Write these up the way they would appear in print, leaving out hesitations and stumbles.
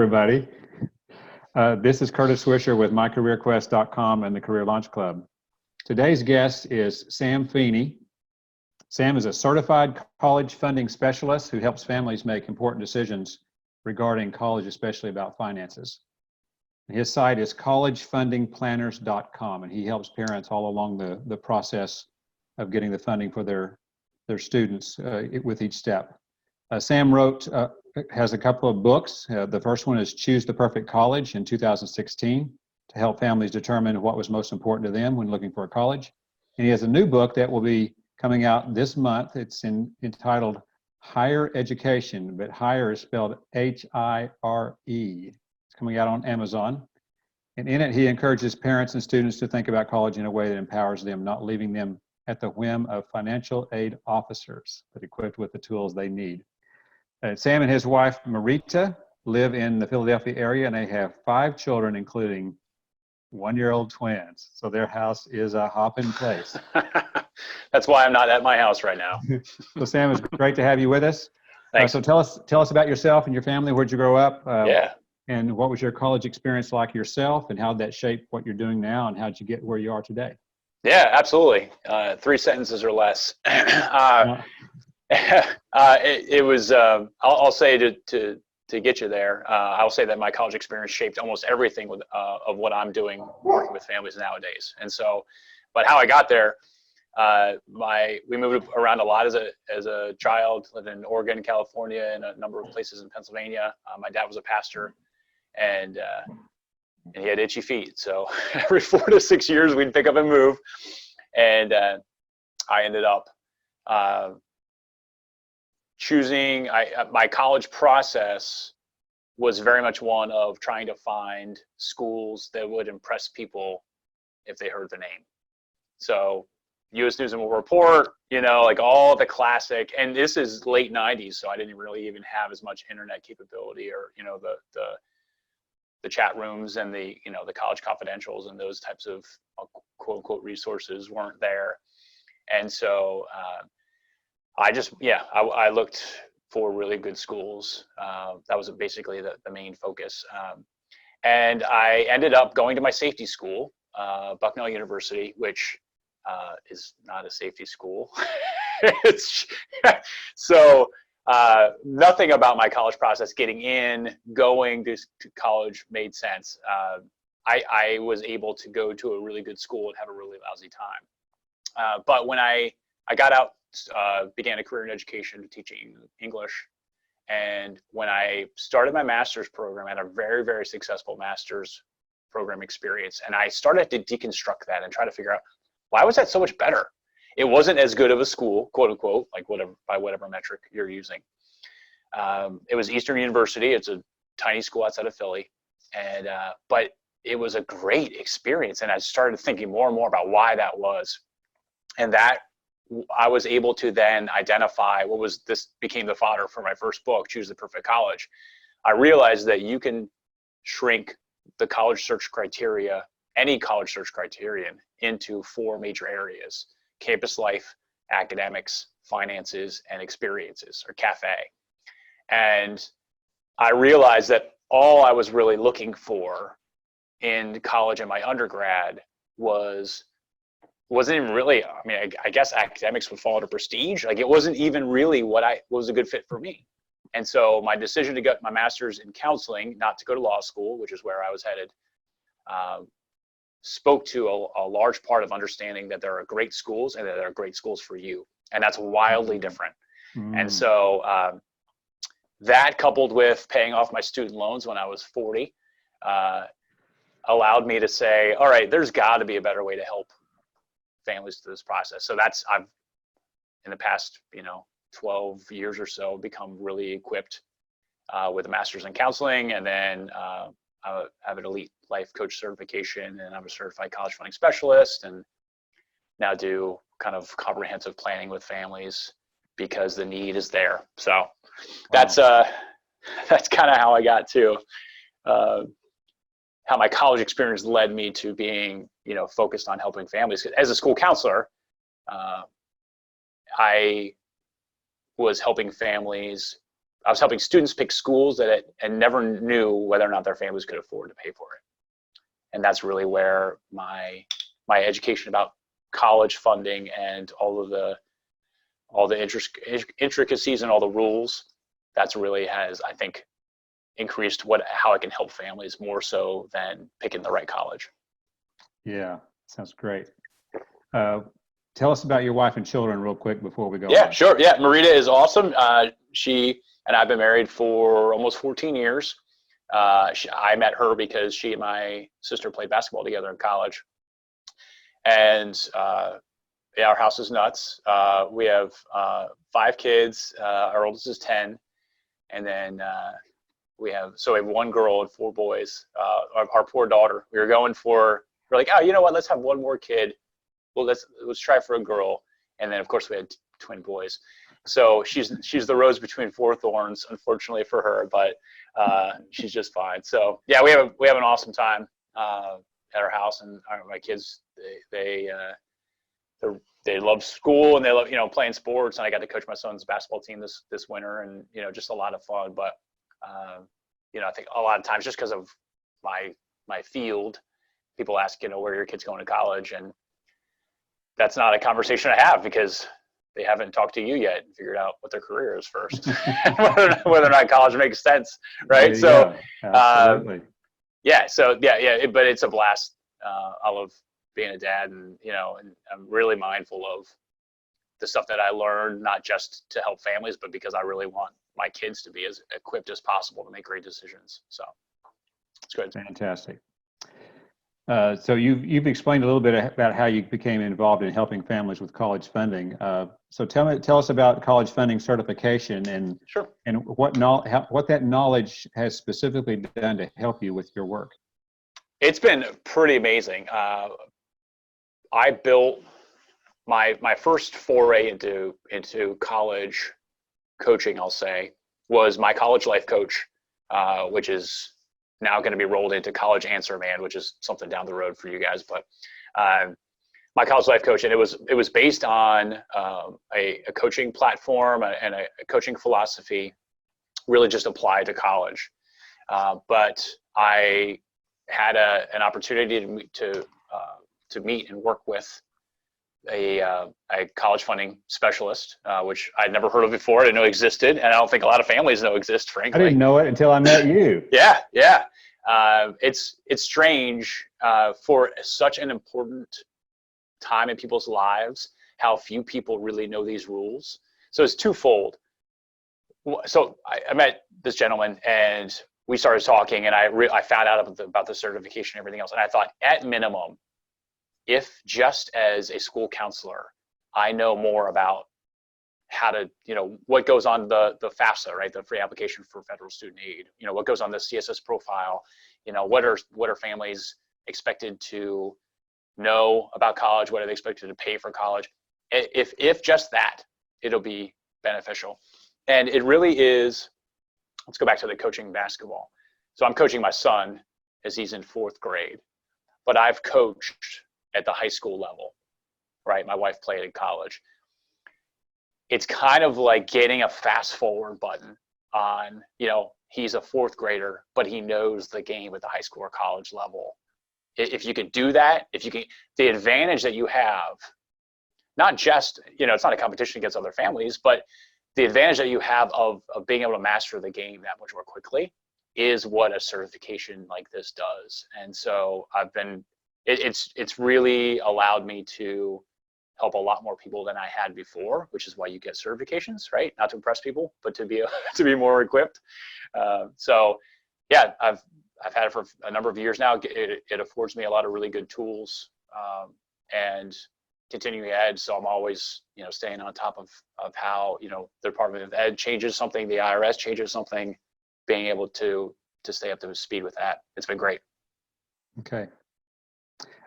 everybody. This is Curtis Swisher with MyCareerQuest.com and the Career Launch Club. Today's guest is Sam Feeney. Sam is a certified college funding specialist who helps families make important decisions regarding college, especially about finances. His site is collegefundingplanners.com, and he helps parents all along the process of getting the funding for their students with each step. Sam has a couple of books. The first one is Choose the Perfect College in 2016 to help families determine what was most important to them when looking for a college. And he has a new book that will be coming out this month. It's entitled Higher Education, but higher is spelled H-I-R-E. It's coming out on Amazon. And in it, he encourages parents and students to think about college in a way that empowers them, not leaving them at the whim of financial aid officers, but equipped with the tools they need. Sam and his wife, Marita, live in the Philadelphia area, and they have 5 children, including 1-year-old twins. So their house is a hopping place. That's why I'm not at my house right now. So Sam, it's great to have you with us. Thanks. So tell us about yourself and your family. Where'd you grow up? Yeah. And what was your college experience like yourself, and how did that shape what you're doing now, and how did you get where you are today? Yeah, absolutely. 3 sentences or less. It was, I'll say to get you there, I'll say that my college experience shaped almost everything of what I'm doing working with families nowadays. And so, but how I got there, we moved around a lot as a child, lived in Oregon, California, and a number of places in Pennsylvania. My dad was a pastor, and he had itchy feet. So every 4 to 6 years we'd pick up and move. And I ended up choosing, my college process was very much one of trying to find schools that would impress people if they heard the name. So U.S. News and World Report, like all the classic, and this is late 90s, so I didn't really even have as much internet capability or, the chat rooms and the college confidentials and those types of quote unquote resources weren't there. And so I looked for really good schools. That was basically the main focus. And I ended up going to my safety school, Bucknell University, which is not a safety school. So nothing about my college process, getting in, going to college made sense. I was able to go to a really good school and have a really lousy time. But when I got out, began a career in education, teaching English. And when I started my master's program, I had a very, very successful master's program experience. And I started to deconstruct that and try to figure out, why was that so much better? It wasn't as good of a school, quote unquote, like by whatever metric you're using. It was Eastern University. It's a tiny school outside of Philly. And, but it was a great experience. And I started thinking more and more about why that was. And that I was able to then identify this became the fodder for my first book, Choose the Perfect College. I realized that you can shrink the college search criteria, any college search criterion, into 4 major areas: campus life, academics, finances, and experiences, or CAFE. And I realized that all I was really looking for in college and my undergrad wasn't even really, I guess academics would fall under prestige. Like, it wasn't even really what was a good fit for me. And so my decision to get my master's in counseling, not to go to law school, which is where I was headed, spoke to a large part of understanding that there are great schools and that there are great schools for you. And that's wildly different. And so that, coupled with paying off my student loans when I was 40, allowed me to say, all right, there's got to be a better way to help families through this process. So I've in the past 12 years or so become really equipped with a master's in counseling, and then I have an elite life coach certification, and I'm a certified college funding specialist, and now do kind of comprehensive planning with families because the need is there. So that's kind of how I got to how my college experience led me to being focused on helping families. As a school counselor, I was helping families I was helping students pick schools and never knew whether or not their families could afford to pay for it. And that's really where my education about college funding and all the intricacies and all the rules, that's really has, I think, increased how I can help families more so than picking the right college. Yeah, sounds great. Tell us about your wife and children real quick before we go Yeah, on. sure. Yeah, Marita is awesome. She and I've been married for almost 14 years. I met her because she and my sister played basketball together in college. And yeah, our house is nuts. We have 5 kids. Our oldest is 10. And then we have one girl and 4 boys. Our poor daughter, we're like, oh, you know what? Let's have one more kid. Well, let's try for a girl. And then of course we had twin boys. So she's the rose between 4 thorns, unfortunately for her, but she's just fine. So yeah, we have an awesome time at our house, and my kids, they love school and they love, playing sports. And I got to coach my son's basketball team this winter, and just a lot of fun. But I think a lot of times, just because of my field, people ask, where are your kids going to college, and that's not a conversation I have because they haven't talked to you yet and figured out what their career is first, whether or not college makes sense, right? So, absolutely. Yeah. So yeah. But it's a blast. I love being a dad, and and I'm really mindful of the stuff that I learned, not just to help families, but because I really want my kids to be as equipped as possible to make great decisions. So it's good. Fantastic. So you've explained a little bit about how you became involved in helping families with college funding. So tell us about college funding certification and Sure. And what that knowledge has specifically done to help you with your work. It's been pretty amazing. I built my first foray into college coaching, I'll say, was my college life coach, which is now going to be rolled into College Answer Man, which is something down the road for you guys. But my college life coach, and it was based on a coaching platform and a coaching philosophy, really just applied to college. But I had an opportunity to meet and work with a college funding specialist, which I'd never heard of before. I didn't know existed, and I don't think a lot of families know exist, frankly. I didn't know it until I met you. Yeah. It's strange for such an important time in people's lives how few people really know these rules. So it's twofold. So I met this gentleman, and we started talking, and I found out about the certification and everything else. And I thought, at minimum, if just as a school counselor, I know more about how to, what goes on the FAFSA, right? The free application for federal student aid, what goes on the CSS profile, what are families expected to know about college? What are they expected to pay for college? If just that, it'll be beneficial. And it really is. Let's go back to the coaching basketball. So I'm coaching my son as he's in 4th grade, but I've coached at the high school level, right? My wife played in college. It's kind of like getting a fast forward button on, he's a 4th grader, but he knows the game at the high school or college level. If you can do that, the advantage that you have, not just, it's not a competition against other families, but the advantage that you have of being able to master the game that much more quickly is what a certification like this does. And so it's really allowed me to help a lot more people than I had before, which is why you get certifications, right? Not to impress people, but to be more equipped. So yeah, I've had it for a number of years now. It affords me a lot of really good tools and continuing ed. So I'm always, staying on top of how, the Department of Ed changes something, the IRS changes something, being able to stay up to speed with that. It's been great. Okay.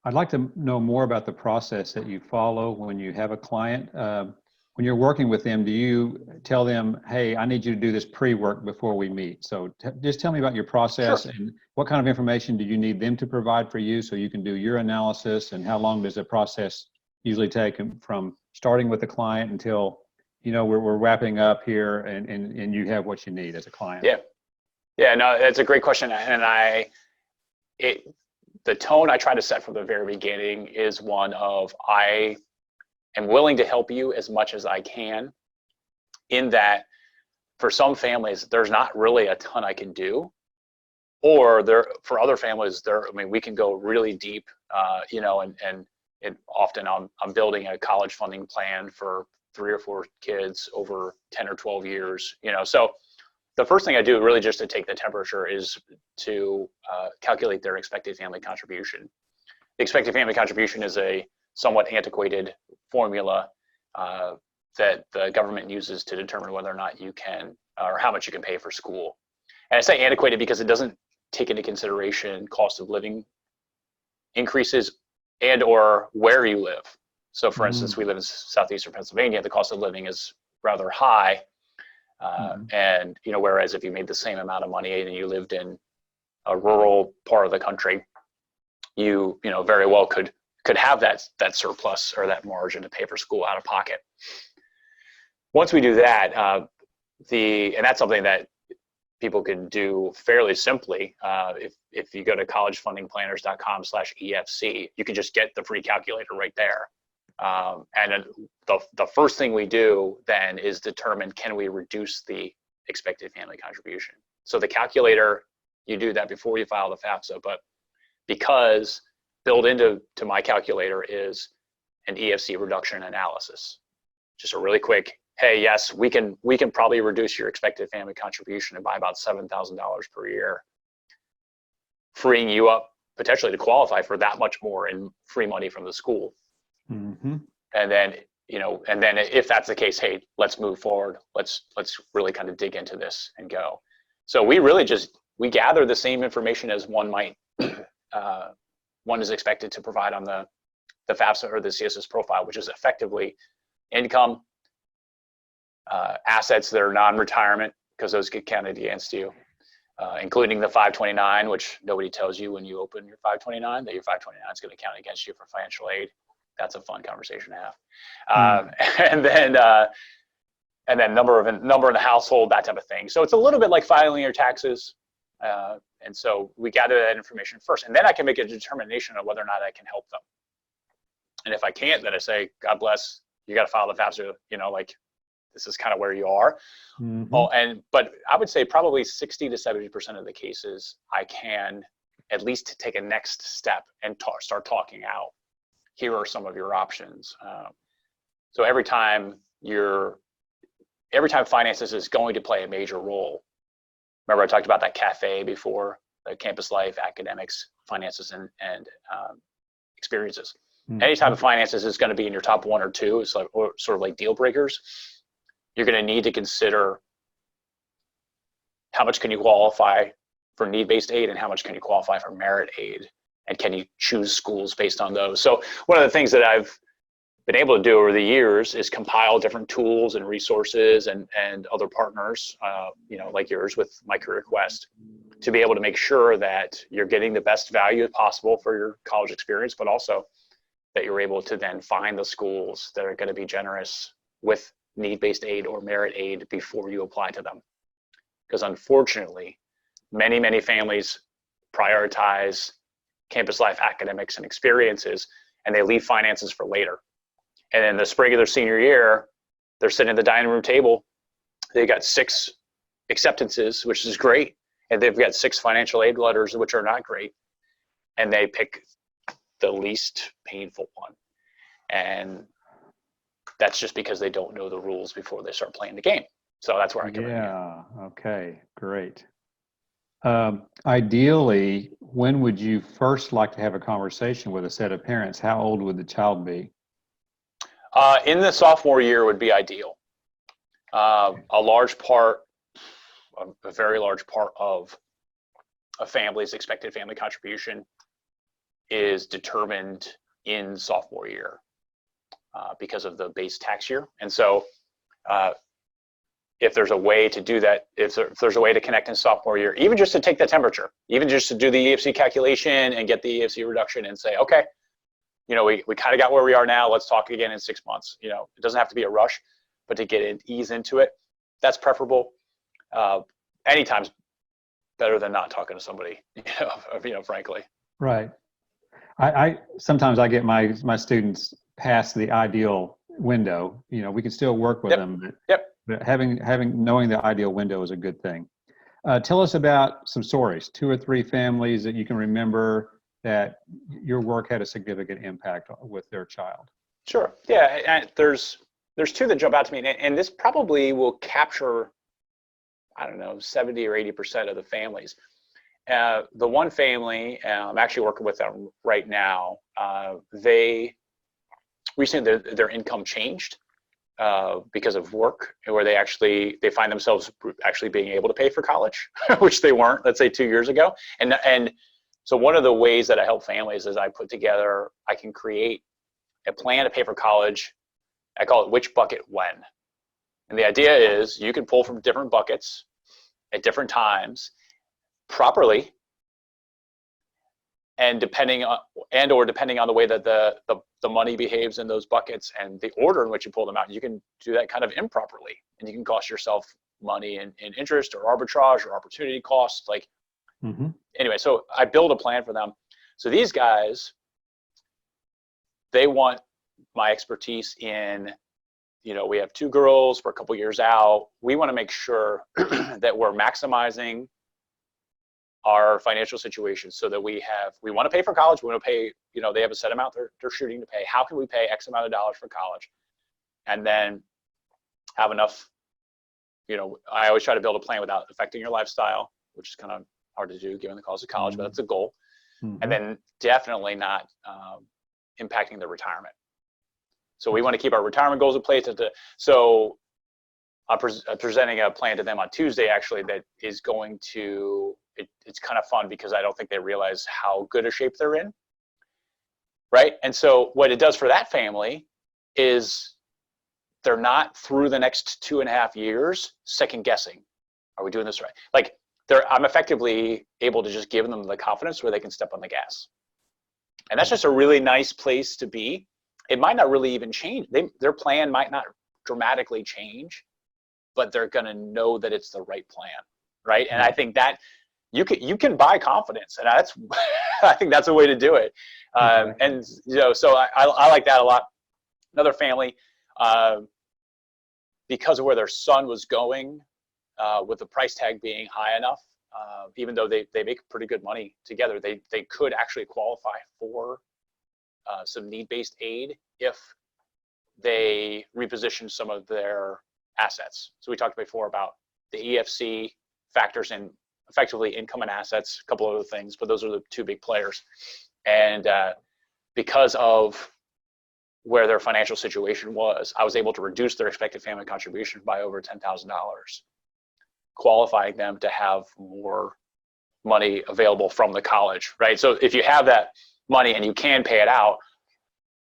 I'd like to know more about the process that you follow when you have a client. When you're working with them, do you tell them, hey, I need you to do this pre-work before we meet? So just tell me about your process. Sure. And what kind of information do you need them to provide for you so you can do your analysis, and how long does the process usually take from starting with the client until we're wrapping up here, and you have what you need as a client. Yeah, no, that's a great question. And the tone I try to set from the very beginning is one of, I am willing to help you as much as I can, in that for some families, there's not really a ton I can do. Or for other families, we can go really deep, and often I'm building a college funding plan for 3 or 4 kids over 10 or 12 years, So the first thing I do, really just to take the temperature, is to calculate their expected family contribution. The expected family contribution is a somewhat antiquated formula that the government uses to determine whether or not you can, or how much you can pay for school. And I say antiquated because it doesn't take into consideration cost of living increases and or where you live. So for instance, we live in southeastern Pennsylvania, the cost of living is rather high. And, whereas if you made the same amount of money and you lived in a rural part of the country, you very well could have that surplus or that margin to pay for school out of pocket. Once we do that, and that's something that people can do fairly simply. If you go to collegefundingplanners.com/EFC, you can just get the free calculator right there. And then the first thing we do then is determine, can we reduce the expected family contribution? So the calculator, you do that before you file the FAFSA, but because built into my calculator is an EFC reduction analysis. Just a really quick, hey, yes, we can probably reduce your expected family contribution by about $7,000 per year, freeing you up potentially to qualify for that much more in free money from the school. Mm-hmm. And then, if that's the case, hey, let's move forward. Let's really kind of dig into this and go. So we really we gather the same information as one is expected to provide on the FAFSA or the CSS profile, which is effectively income, assets that are non-retirement, because those get counted against you, including the 529, which nobody tells you when you open your 529, that your 529 is going to count against you for financial aid. That's a fun conversation to have. And then number in the household, that type of thing. So it's a little bit like filing your taxes. And so we gather that information first, and then I can make a determination of whether or not I can help them. And if I can't, then I say, God bless, you got to file the FAFSA, this is kind of where you are. Mm-hmm. But I would say probably 60 to 70% of the cases, I can at least take a next step and start talking out. Here are some of your options. So every time finances is going to play a major role. Remember I talked about that cafe before, the campus life, academics, finances, and experiences. Mm-hmm. Anytime finances is going to be in your top 1 or 2, it's sort of like deal breakers. You're going to need to consider how much can you qualify for need-based aid and how much can you qualify for merit aid, and can you choose schools based on those. So one of the things that I've been able to do over the years is compile different tools and resources and other partners, like yours with My Career Quest, to be able to make sure that you're getting the best value possible for your college experience, but also that you're able to then find the schools that are going to be generous with need-based aid or merit aid before you apply to them. Because unfortunately, many, many families prioritize campus life, academics, and experiences, and they leave finances for later. And in the spring of their senior year, they're sitting at the dining room table. They got 6 acceptances, which is great, and they've got 6 financial aid letters, which are not great, and they pick the least painful one. And that's just because they don't know the rules before they start playing the game. So that's where I come in. Yeah. Okay. Great. Ideally, when would you first like to have a conversation with a set of parents? How old would the child be? In the sophomore year would be ideal. A very large part of a family's expected family contribution is determined in sophomore year because of the base tax year. And so if there's a way to do that, if there's a way to connect in sophomore year, even just to take the temperature, even just to do the EFC calculation and get the EFC reduction and say, okay, we kind of got where we are now, let's talk again in 6 months. It doesn't have to be a rush. but to ease into it, that's preferable. Anytime's better than not talking to somebody, frankly. Right. I sometimes I get my students past the ideal window. We can still work with Yep. them, Yep. but knowing the ideal window is a good thing. Tell us about some stories, 2 or 3 families that you can remember that your work had a significant impact with their child. Sure. Yeah. And there's 2 that jump out to me, and this probably will capture, I don't know, 70 or 80% of the families. The one family, I'm actually working with them right now. They recently their income changed because of work, where they find themselves actually being able to pay for college, which they weren't, let's say 2 years ago. And so one of the ways that I help families is I can create a plan to pay for college. I call it which bucket when. And the idea is you can pull from different buckets at different times properly, and depending on the way that the money behaves in those buckets and the order in which you pull them out, you can do that kind of improperly, and you can cost yourself money in interest or arbitrage or opportunity costs. Anyway, so I build a plan for them. So these guys, they want my expertise in, we have 2 girls, we're a couple years out. We want to make sure that we're maximizing our financial situation so that we want to pay for college. We want to pay, they have a set amount they're shooting to pay. How can we pay X amount of dollars for college? And then have enough, I always try to build a plan without affecting your lifestyle, which is kind of hard to do given the cost of college, but that's a goal. And then definitely not impacting the retirement. So we want to keep our retirement goals in place. So I'm presenting a plan to them on Tuesday, actually, that is going to, it's kind of fun because I don't think they realize how good a shape they're in, right? And so what it does for that family is they're not through the next 2.5 years second guessing, are we doing this right? I'm effectively able to just give them the confidence where they can step on the gas. And that's just a really nice place to be. It might not really even change. Their plan might not dramatically change, but they're going to know that it's the right plan, right? And I think that you can buy confidence, and that's I think that's a way to do it. And so I like that a lot. Another family, because of where their son was going, with the price tag being high enough, even though they make pretty good money together, they could actually qualify for some need-based aid if they reposition some of their assets. So we talked before about the EFC factors in effectively income and assets, a couple other things, but those are the 2 big players. And because of where their financial situation was, I was able to reduce their expected family contribution by over $10,000, qualifying them to have more money available from the college, right? So if you have that money and you can pay it out,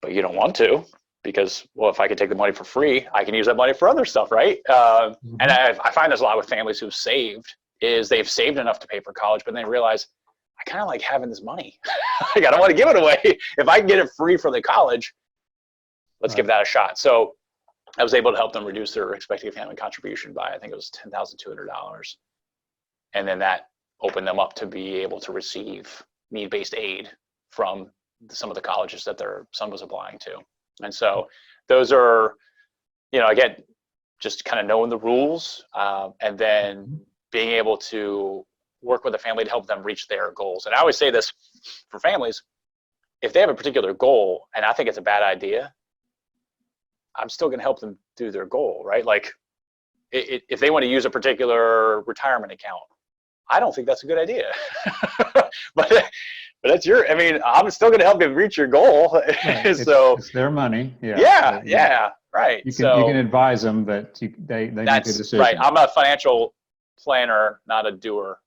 but you don't want to, because, well, if I could take the money for free, I can use that money for other stuff, right? And I find this a lot with families who've saved, is they've saved enough to pay for college, but then they realize, I kind of like having this money. I don't want to give it away. If I can get it free from the college, let's give that a shot. So I was able to help them reduce their expected family contribution by, I think it was $10,200. And then that opened them up to be able to receive need-based aid from some of the colleges that their son was applying to. And so those are, again, just kind of knowing the rules, and then being able to work with a family to help them reach their goals. And I always say this for families, if they have a particular goal and I think it's a bad idea, I'm still going to help them do their goal, right? If they want to use a particular retirement account, I don't think that's a good idea. but that's I'm still going to help you reach your goal. Right. So it's their money. Yeah, right. You can advise them, but they make a decision. Right. I'm a financial planner, not a doer.